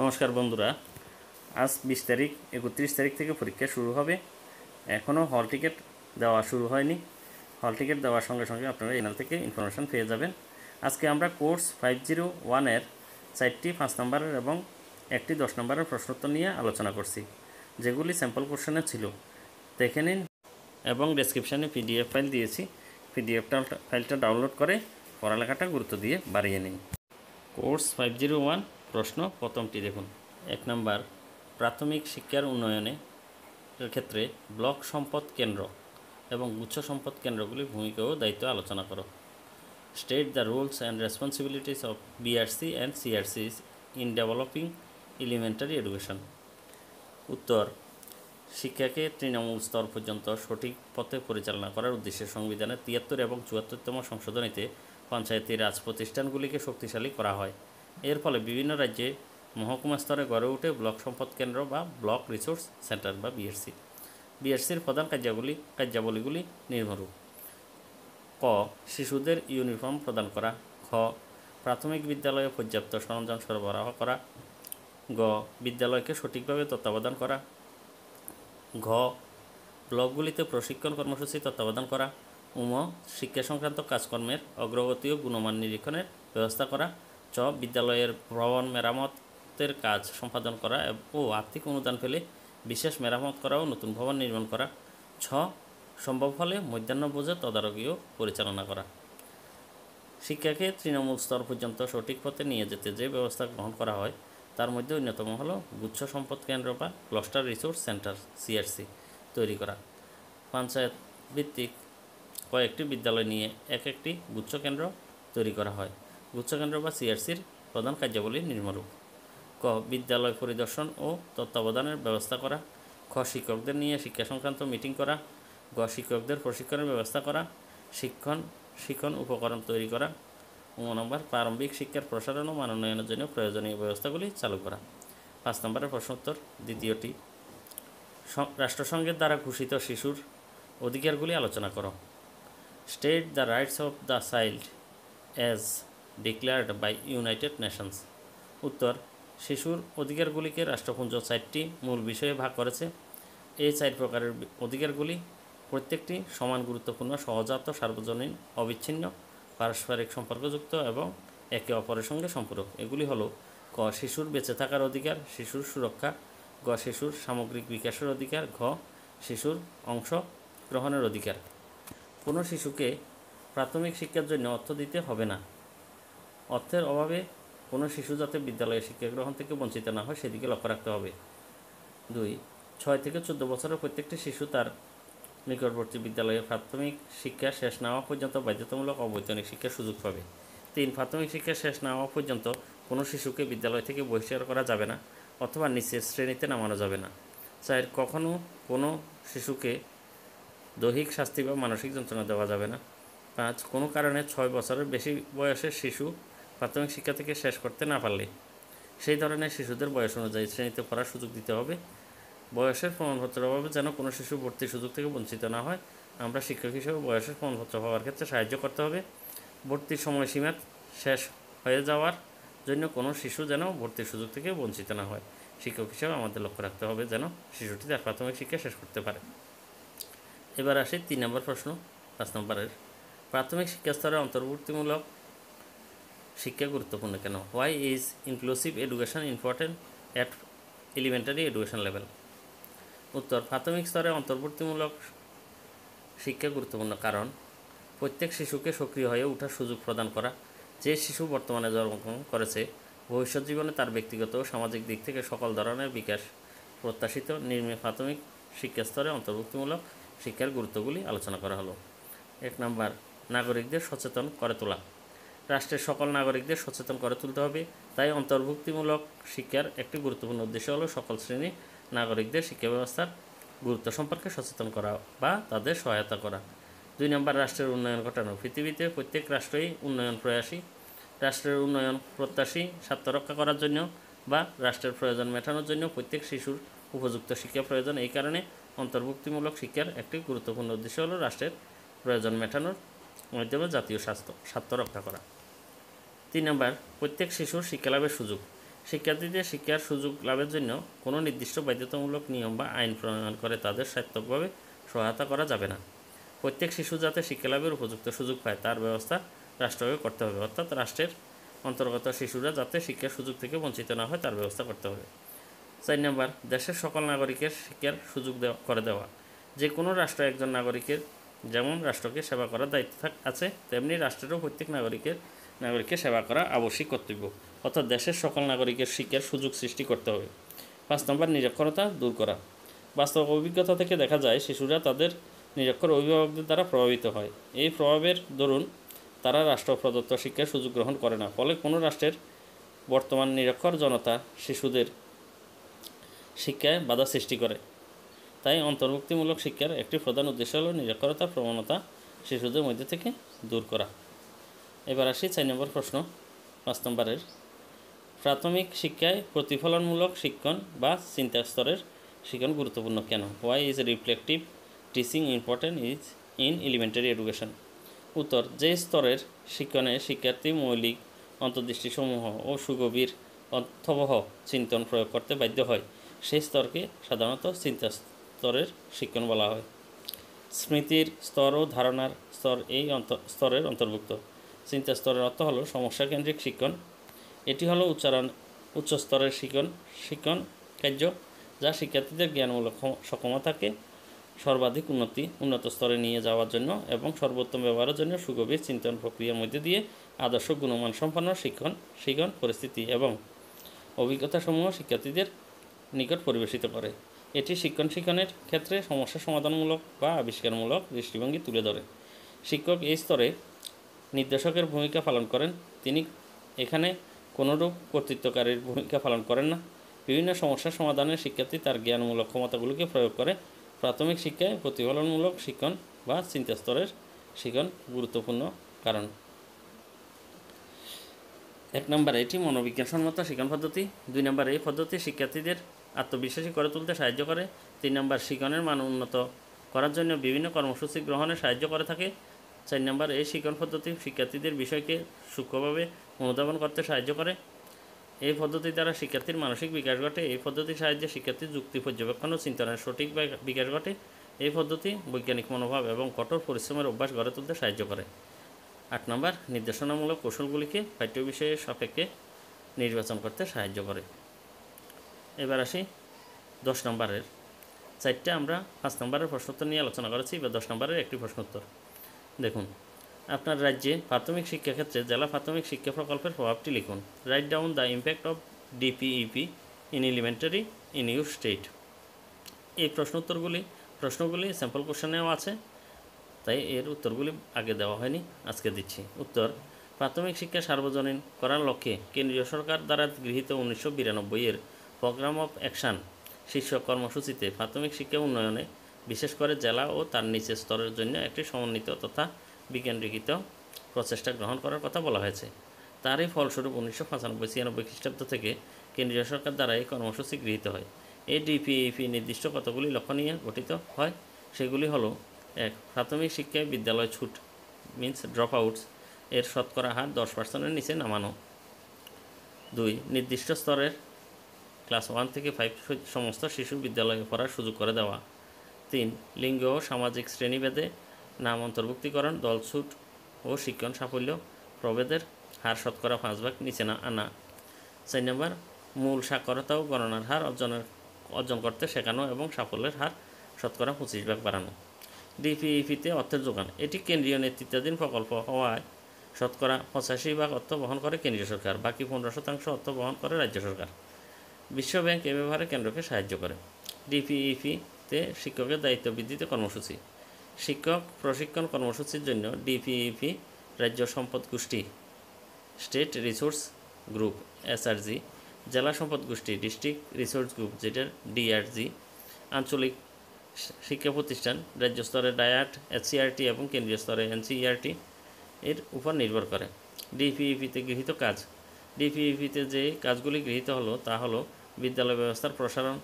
নমস্কার বন্ধুরা, আজ 20 তারিখ 31 তারিখ থেকে পরীক্ষা শুরু হবে। এখনও হল টিকিট দেওয়া শুরু হয়নি। হল টিকিট দেওয়ার সঙ্গে সঙ্গে আপনারা চ্যানেল থেকে ইনফরমেশান পেয়ে যাবেন। আজকে আমরা কোর্স 501-এর 4টি 5 নম্বরের এবং একটি 10 নম্বরের প্রশ্নোত্তর নিয়ে আলোচনা করছি, যেগুলি স্যাম্পল কোশ্চেনে ছিল। দেখে নিন এবং ডেসক্রিপশানে পিডিএফ ফাইল দিয়েছি। পিডিএফ ফাইলটা ডাউনলোড করে পড়ালেখাটা গুরুত্ব দিয়ে বাড়িয়ে নিন। কোর্স 501 প্রশ্ন প্রথমটি দেখুন। 1 নম্বর, প্রাথমিক শিক্ষার উন্নয়নের ক্ষেত্রে ব্লক সম্পদ কেন্দ্র এবং গুচ্ছ সম্পদ কেন্দ্রগুলির ভূমিকা ও দায়িত্ব আলোচনা করো। State the roles and responsibilities of BRC and CRCs in developing elementary education. উত্তর, শিক্ষাকে তৃণমূল স্তর পর্যন্ত সঠিক পথে পরিচালনা করার উদ্দেশ্যে সংবিধানের 73 এবং 74তম সংশোধনীতে পঞ্চায়েতি রাজ প্রতিষ্ঠানগুলিকে শক্তিশালী করা হয়। এর ফলে বিভিন্ন রাজ্যে মহকুমা স্তরে গড়ে ওঠে ব্লক সম্পদ কেন্দ্র বা ব্লক রিসোর্স সেন্টার বা বিআরসি। বিআরসির প্রধান কার্যাবলীগুলি নিম্নরূপ: ক, শিশুদের ইউনিফর্ম প্রদান করা। খ, প্রাথমিক বিদ্যালয়ে পর্যাপ্ত সরঞ্জাম সরবরাহ করা। গ, বিদ্যালয়কে সঠিকভাবে তত্ত্বাবধান করা। ঘ, ব্লকগুলিতে প্রশিক্ষণ কর্মসূচি তত্ত্বাবধান করা। উম, শিক্ষা সংক্রান্ত কাজকর্মের অগ্রগতি ও গুণমান নিরীক্ষণের ব্যবস্থা করা। চ, বিদ্যালয়ের ভবন মেরামতের কাজ সম্পাদন করা ও আর্থিক অনুদান পেলে বিশেষ মেরামত করা ও নতুন ভবন নির্মাণ করা। ছ, সম্ভব হলে মধ্যাহ্নভোজের তদারকি ও পরিচালনা করা। শিক্ষাকে তৃণমূল স্তর পর্যন্ত সঠিক পথে নিয়ে যেতে যে ব্যবস্থা গ্রহণ করা হয় তার মধ্যে অন্যতম হল গুচ্ছ সম্পদ কেন্দ্র বা ক্লাস্টার রিসোর্স সেন্টার সিআরসি তৈরি করা। পঞ্চায়েত ভিত্তিক কয়েকটি বিদ্যালয় নিয়ে একটি গুচ্ছ কেন্দ্র তৈরি করা হয়। গুচ্ছ কেন্দ্র বা সিআরসির প্রধান কার্যাবলী নিম্নরূপ: ক, বিদ্যালয় পরিদর্শন ও তত্ত্বাবধানের ব্যবস্থা করা। খ, শিক্ষকদের নিয়ে শিক্ষা সংক্রান্ত মিটিং করা। গ, শিক্ষকদের প্রশিক্ষণের ব্যবস্থা করা। শিক্ষণ উপকরণ তৈরি করা। নম্বর, প্রারম্ভিক শিক্ষার প্রসারণ ও মানোন্নয়নের জন্য প্রয়োজনীয় ব্যবস্থাগুলি চালু করা। 5 নম্বরের প্রশ্নোত্তর দ্বিতীয়টি, রাষ্ট্রসংঘের দ্বারা ঘোষিত শিশুর অধিকারগুলি আলোচনা করো। State the rights of the child as declared by United Nations. উত্তর, শিশুর অধিকারগুলিকে রাষ্ট্রপুঞ্জ 4টি মূল বিষয়ে ভাগ করেছে। এই 4 প্রকারের অধিকারগুলি প্রত্যেকটি সমান গুরুত্বপূর্ণ, সহজাত, সার্বজনীন, অবিচ্ছিন্ন, পারস্পরিক সম্পর্কযুক্ত এবং একে অপরের সঙ্গে সম্পূরক। এগুলি হলো: ক, শিশুর বেঁচে থাকার অধিকার, শিশুর সুরক্ষা। গ, শিশুর সামগ্রিক বিকাশের অধিকার। ঘ, শিশুর অংশ গ্রহণের অধিকার। কোনো শিশুকে প্রাথমিক শিক্ষার জন্য অর্থ দিতে হবে না। অর্থের অভাবে কোনো শিশু যাতে বিদ্যালয়ে শিক্ষা গ্রহণ থেকে বঞ্চিত না হয় সেদিকে লক্ষ্য রাখতে হবে। 2, 6 থেকে 14 বছরের প্রত্যেকটি শিশু তার নিকটবর্তী বিদ্যালয়ে প্রাথমিক শিক্ষা শেষ না হওয়া পর্যন্ত বাধ্যতামূলক অবৈতনিক শিক্ষার সুযোগ পাবে। 3, প্রাথমিক শিক্ষা শেষ না হওয়া পর্যন্ত কোনো শিশুকে বিদ্যালয় থেকে বহিষ্কার করা যাবে না অথবা নিচের শ্রেণীতে নামানো যাবে না। 4, কখনও কোনো শিশুকে দৈহিক শাস্তি বা মানসিক যন্ত্রণা দেওয়া যাবে না। 5, কোনো কারণে 6 বছরের বেশি বয়সের শিশু প্রাথমিক শিক্ষা থেকে শেষ করতে না পারলে সেই ধরনের শিশুদের বয়স অনুযায়ী শ্রেণীতে পড়ার সুযোগ দিতে হবে। বয়সের প্রমাণপত্রের অভাবে যেন কোনো শিশু ভর্তির সুযোগ থেকে বঞ্চিত না হয়, আমরা শিক্ষক হিসেবে বয়সের প্রমাণপত্র পাওয়ার ক্ষেত্রে সাহায্য করতে হবে। ভর্তির সময়সীমা শেষ হয়ে যাওয়ার জন্য কোনো শিশু যেন ভর্তির সুযোগ থেকে বঞ্চিত না হয়, শিক্ষক হিসেবে আমাদের লক্ষ্য রাখতে হবে যেন শিশুটি তার প্রাথমিক শিক্ষা শেষ করতে পারে। এবার আসি 3 নম্বর প্রশ্ন। 5 নম্বরের, প্রাথমিক শিক্ষা স্তরে অন্তর্ভুক্তিমূলক শিক্ষা গুরুত্বপূর্ণ কেন? Why is inclusive education important at elementary education level? উত্তর, প্রাথমিক স্তরে অন্তর্ভুক্তিমূলক শিক্ষা গুরুত্বপূর্ণ কারণ প্রত্যেক শিশুকে সক্রিয় হয়ে ওঠার সুযোগ প্রদান করা। যে শিশু বর্তমানে জন্মগ্রহণ করেছে ভবিষ্যৎ জীবনে তার ব্যক্তিগত ও সামাজিক দিক থেকে সকল ধরনের বিকাশ প্রত্যাশিত। নিম্নে প্রাথমিক শিক্ষা স্তরে অন্তর্ভুক্তিমূলক শিক্ষার গুরুত্বগুলি আলোচনা করা হলো। 1 নম্বর, নাগরিকদের সচেতন করে তোলা। রাষ্ট্রের সকল নাগরিকদের সচেতন করে তুলতে হবে, তাই অন্তর্ভুক্তিমূলক শিক্ষার একটি গুরুত্বপূর্ণ উদ্দেশ্য হলো সকল শ্রেণীর নাগরিকদের শিক্ষা ব্যবস্থার গুরুত্ব সম্পর্কে সচেতন করা বা তাদের সহায়তা করা। 2 নম্বর, রাষ্ট্রের উন্নয়ন ঘটানো। পৃথিবীতে প্রত্যেক রাষ্ট্রই উন্নয়ন প্রয়াসী। রাষ্ট্রের উন্নয়ন প্রত্যাশী স্বার্থ রক্ষা করার জন্য বা রাষ্ট্রের প্রয়োজন মেটানোর জন্য প্রত্যেক শিশুর উপযুক্ত শিক্ষা প্রয়োজন। এই কারণে অন্তর্ভুক্তিমূলক শিক্ষার একটি গুরুত্বপূর্ণ উদ্দেশ্য হলো রাষ্ট্রের প্রয়োজন মেটানোর মাধ্যমে জাতীয় স্বার্থ রক্ষা করা। 3 নম্বর, প্রত্যেক শিশুর শিক্ষালাভের সুযোগ। শিক্ষার্থীদের শিক্ষার সুযোগ লাভের জন্য কোনো নির্দিষ্ট বাধ্যতামূলক নিয়ম বা আইন প্রণয়ন করে তাদের সার্থকভাবে সহায়তা করা যাবে না। প্রত্যেক শিশু যাতে শিক্ষালাভের উপযুক্ত সুযোগ পায় তার ব্যবস্থা রাষ্ট্রকে করতে হবে, অর্থাৎ রাষ্ট্রের অন্তর্গত শিশুরা যাতে শিক্ষার সুযোগ থেকে বঞ্চিত না হয় তার ব্যবস্থা করতে হবে। 4 নম্বর, দেশের সকল নাগরিকের শিক্ষার সুযোগ করে দেওয়া। যে কোনো রাষ্ট্র একজন নাগরিকের যেমন রাষ্ট্রকে সেবা করার দায়িত্ব আছে, তেমনি রাষ্ট্রেরও প্রত্যেক নাগরিককে সেবা করা আবশ্যিক কর্তব্য, অর্থাৎ দেশের সকল নাগরিকের শিক্ষার সুযোগ সৃষ্টি করতে হবে। 5 নম্বর, নিরক্ষরতা দূর করা। বাস্তব অভিজ্ঞতা থেকে দেখা যায় শিশুরা তাদের নিরক্ষর অভিভাবকদের দ্বারা প্রভাবিত হয়। এই প্রভাবের দরুন তারা রাষ্ট্র প্রদত্ত শিক্ষার সুযোগ গ্রহণ করে না। ফলে কোনো রাষ্ট্রের বর্তমান নিরক্ষর জনতা শিশুদের শিক্ষায় বাধা সৃষ্টি করে। তাই অন্তর্ভুক্তিমূলক শিক্ষার একটি প্রধান উদ্দেশ্য হল নিরক্ষরতা প্রবণতা শিশুদের মধ্যে থেকে দূর করা। এবার আসি 4 নম্বর প্রশ্ন। 5 নম্বরের, প্রাথমিক শিক্ষায় প্রতিফলনমূলক শিক্ষণ বা চিন্তা স্তরের শিক্ষণ গুরুত্বপূর্ণ কেন? Why is reflective teaching important in elementary education? উত্তর, যে স্তরের শিক্ষণে শিক্ষার্থী মৌলিক অন্তর্দৃষ্টিসমূহ ও সুগভীর অর্থবহ চিন্তন প্রয়োগ করতে বাধ্য হয় সেই স্তরকে সাধারণত চিন্তা স্তরের শিক্ষণ বলা হয়। স্মৃতির স্তর ও ধারণার স্তর এই স্তরের অন্তর্ভুক্ত। চিন্তা স্তরের অর্থ হলো সমস্যা কেন্দ্রিক শিক্ষণ। এটি হলো উচ্চ স্তরের শিক্ষণ কার্য যা শিক্ষার্থীদের জ্ঞানমূলক সক্ষমতাকে সর্বাধিক উন্নত স্তরে নিয়ে যাওয়ার জন্য এবং সর্বোত্তম ব্যবহারের জন্য সুগভীর চিন্তন প্রক্রিয়ার মধ্যে দিয়ে আদর্শ গুণমান সম্পন্ন শিক্ষণ পরিস্থিতি এবং অভিজ্ঞতাসমূহ শিক্ষার্থীদের নিকট পরিবেশিত করে। এটি শিক্ষণের ক্ষেত্রে সমস্যা সমাধানমূলক বা আবিষ্কারমূলক দৃষ্টিভঙ্গি তুলে ধরে। শিক্ষক এই স্তরে নির্দেশকের ভূমিকা পালন করেন। তিনি এখানে কোনোরূপ কর্তৃত্বকারীর ভূমিকা পালন করেন না। বিভিন্ন সমস্যা সমাধানে শিক্ষার্থী তার জ্ঞানমূলক ক্ষমতাগুলিকে প্রয়োগ করে। প্রাথমিক শিক্ষায় প্রতিফলনমূলক শিক্ষণ বা চিন্তা স্তরের শিক্ষণ গুরুত্বপূর্ণ কারণ। 1 নম্বর, এটি মনোবিজ্ঞানসম্মত শিক্ষণ পদ্ধতি। 2 নম্বর, এই পদ্ধতি শিক্ষার্থীদের আত্মবিশ্বাসী করে তুলতে সাহায্য করে। 3 নম্বর, শিক্ষণের মান উন্নত করার জন্য বিভিন্ন কর্মসূচি গ্রহণে সাহায্য করে থাকে। 4 নম্বর, এই শিক্ষণ পদ্ধতি শিক্ষার্থীদের বিষয়কে সূক্ষ্মভাবে অনুধাবন করতে সাহায্য করে। এই পদ্ধতি দ্বারা শিক্ষার্থীর মানসিক বিকাশ ঘটে। এই পদ্ধতির সাহায্যে শিক্ষার্থীর যুক্তি পর্যবেক্ষণ ও চিন্তনের সঠিক বিকাশ ঘটে। এই পদ্ধতি বৈজ্ঞানিক মনোভাব এবং কঠোর পরিশ্রমের অভ্যাস গড়ে তুলতে সাহায্য করে। 8 নম্বর, নির্দেশনামূলক কৌশলগুলিকে পাঠ্য বিষয়ের সাপেক্ষে নির্বাচন করতে সাহায্য করে। এবার আসি 10 নম্বরের 4টা আমরা 5 নম্বরের প্রশ্নোত্তর নিয়ে আলোচনা করেছি। এবার 10 নম্বরের একটি প্রশ্নোত্তর দেখুন। আপনার রাজ্যে প্রাথমিক শিক্ষাক্ষেত্রে জেলা প্রাথমিক শিক্ষা প্রকল্পের প্রভাবটি লিখুন। Write down the impact of DPEP in elementary in your state. এই প্রশ্নগুলি স্যাম্পল কোশ্চেনেও আছে, তাই এর উত্তরগুলি আগে দেওয়া হয়নি, আজকে দিচ্ছি। উত্তর, প্রাথমিক শিক্ষা সার্বজনীন করার লক্ষ্যে কেন্দ্রীয় সরকার দ্বারা গৃহীত 1992-এর প্রোগ্রাম অফ অ্যাকশন শীর্ষক কর্মসূচিতে প্রাথমিক শিক্ষা উন্নয়নে বিশেষ করে জেলা ও তার নিচের স্তরের জন্য একটি সমন্বিত তথা বিকেন্দ্রীকৃত প্রচেষ্টা গ্রহণ করার কথা বলা হয়েছে। তারই ফলস্বরূপ 1995-96 খ্রিস্টাব্দ থেকে কেন্দ্রীয় সরকার দ্বারা এই কর্মসূচি গৃহীত হয়। এই ডিপিইপি নির্দিষ্ট কতগুলি লক্ষ্য নিয়ে গঠিত হয়, সেগুলি হলো: 1. প্রাথমিক শিক্ষায় বিদ্যালয় ছুট মিন্স ড্রপ আউটস এর শতকরা হার 10%-এর নিচে নামানো। 2. নির্দিষ্ট স্তরের ক্লাস 1 থেকে 5 সমস্ত শিশু বিদ্যালয়ে পড়ার সুযোগ করে দেওয়া। 3. লিঙ্গ ও সামাজিক শ্রেণীভেদে নাম অন্তর্ভুক্তিকরণ, দলছুট ও শিক্ষণ সাফল্য প্রভেদের হার শতকরা 5% নিচে আনা। 4 নম্বর, মূল সাক্ষরতা ও গণনার হার অর্জন করতে শেখানো এবং সাফল্যের হার শতকরা 25% বাড়ানো। ডিপিইপিতে অর্থের যোগান। এটি কেন্দ্রীয় নেতৃত্বাধীন প্রকল্প হওয়ায় শতকরা 85% অর্থ বহন করে কেন্দ্রীয় সরকার, বাকি 15% অর্থ বহন করে রাজ্য সরকার। বিশ্বব্যাংক এ ব্যবহারে কেন্দ্রকে সাহায্য করে। ডিপিইপিতে শিক্ষকের দায়িত্ব বৃদ্ধিতে কর্মসূচি। শিক্ষক প্রশিক্ষণ কর্মসূচির জন্য ডিপিইপি রাজ্য সম্পদ গোষ্ঠী স্টেট রিসোর্স গ্রুপ এসআরজি, জেলা সম্পদ গোষ্ঠী ডিস্ট্রিক্ট রিসোর্স গ্রুপ যেটা ডিআরজি, আঞ্চলিক শিক্ষা প্রতিষ্ঠান রাজ্য স্তরে ডায়াট এসসিআরটি এবং কেন্দ্রীয় স্তরে এনসিইআরটি এর উপর নির্ভর করে। ডিপিইপিতে গৃহীত কাজ। ডিপিইপিতে যে কাজগুলি গৃহীত হলো তা হলো: বিদ্যালয় ব্যবস্থার প্রসারণ।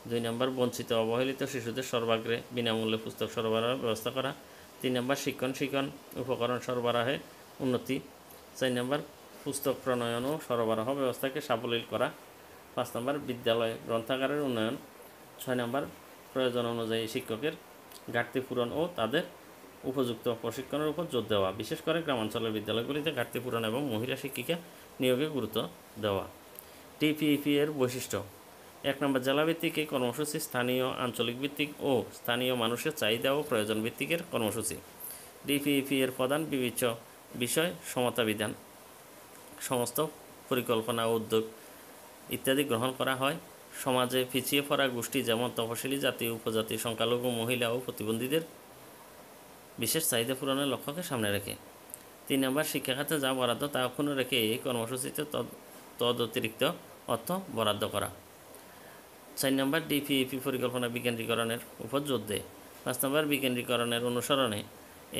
2 নম্বর, বঞ্চিত অবহেলিত শিশুদের সর্বাগ্রে বিনামূল্যে পুস্তক সরবরাহের ব্যবস্থা করা। 3 নম্বর, শিক্ষণ উপকরণ সরবরাহে উন্নতি। 4 নম্বর, পুস্তক প্রণয়ন ও সরবরাহ ব্যবস্থাকে সাবলীল করা। 5 নম্বর বিদ্যালয় গ্রন্থাগারের উন্নয়ন। 6 নম্বর প্রয়োজন অনুযায়ী শিক্ষকের ঘাটতি পূরণ ও তাদের উপযুক্ত প্রশিক্ষণের উপর জোর দেওয়া, বিশেষ করে গ্রামাঞ্চলের বিদ্যালয়গুলিতে ঘাটতি পূরণ এবং মহিলা শিক্ষিকা নিয়োগে গুরুত্ব দেওয়া। টিপিইপি এর বৈশিষ্ট্য। 1 নম্বর জেলাভিত্তিক এই কর্মসূচি স্থানীয়, আঞ্চলিক ভিত্তিক ও স্থানীয় মানুষের চাহিদা ও প্রয়োজন ভিত্তিকের কর্মসূচি। ডিপিইপি এর প্রধান বিবেচ্য বিষয় সমতা বিধান, সমস্ত পরিকল্পনা ও উদ্যোগ ইত্যাদি গ্রহণ করা হয় সমাজে পিছিয়ে পড়া গোষ্ঠী যেমন তফসিলি জাতি, উপজাতি, সংখ্যালঘু, মহিলা ও প্রতিবন্ধীদের বিশেষ চাহিদা পূরণের লক্ষ্যকে সামনে রেখে। 3 নম্বর শিক্ষা খাতে যা বরাদ্দ তা অক্ষুণ্ণ রেখে এই কর্মসূচিতে অতিরিক্ত অর্থ বরাদ্দ করা। 4 নম্বর ডিপিইপি পরিকল্পনা বিকেন্দ্রীকরণের উপর জোর দেয়। 5 নম্বর বিকেন্দ্রীকরণের অনুসরণে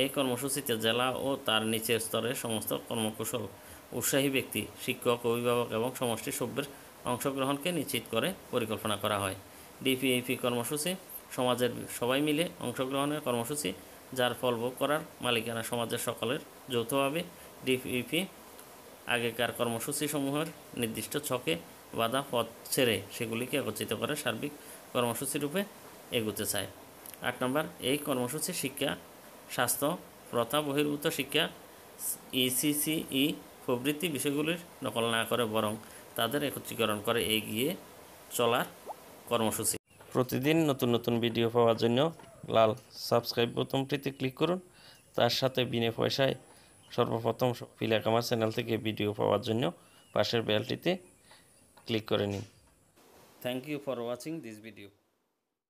এই কর্মসূচিতে জেলা ও তার নিচের স্তরের সমস্ত কর্মকুশল উৎসাহী ব্যক্তি, শিক্ষক, অভিভাবক এবং সমষ্টি সভ্যের অংশগ্রহণকে নিশ্চিত করে পরিকল্পনা করা হয়। ডিপিইপি কর্মসূচি সমাজের সবাই মিলে অংশগ্রহণের কর্মসূচি, যার ফল ভোগ করার মালিকানা সমাজের সকলের যৌথভাবে। ডিপিইপি আগেকার কর্মসূচিসমূহের নির্দিষ্ট ছকে বাধা পথ ছেড়ে সেগুলিকে একত্রিত করে সার্বিক কর্মসূচিরূপে এগুতে চায়। 8 নম্বর এই কর্মসূচি শিক্ষা, স্বাস্থ্য, প্রথা বহির্ভূত শিক্ষা, ইসিসিই প্রভৃতি বিষয়গুলির নকল না করে বরং তাদের একত্রীকরণ করে এগিয়ে চলার কর্মসূচি। প্রতিদিন নতুন নতুন ভিডিও পাওয়ার জন্য লাল সাবস্ক্রাইব বোতামটিতে ক্লিক করুন। তার সাথে বিনা পয়সায় সর্বপ্রথম পিলাক আমার চ্যানেল থেকে ভিডিও পাওয়ার জন্য পাশের বেলটিতে ক্লিক করে নিন। Thank you for watching this video.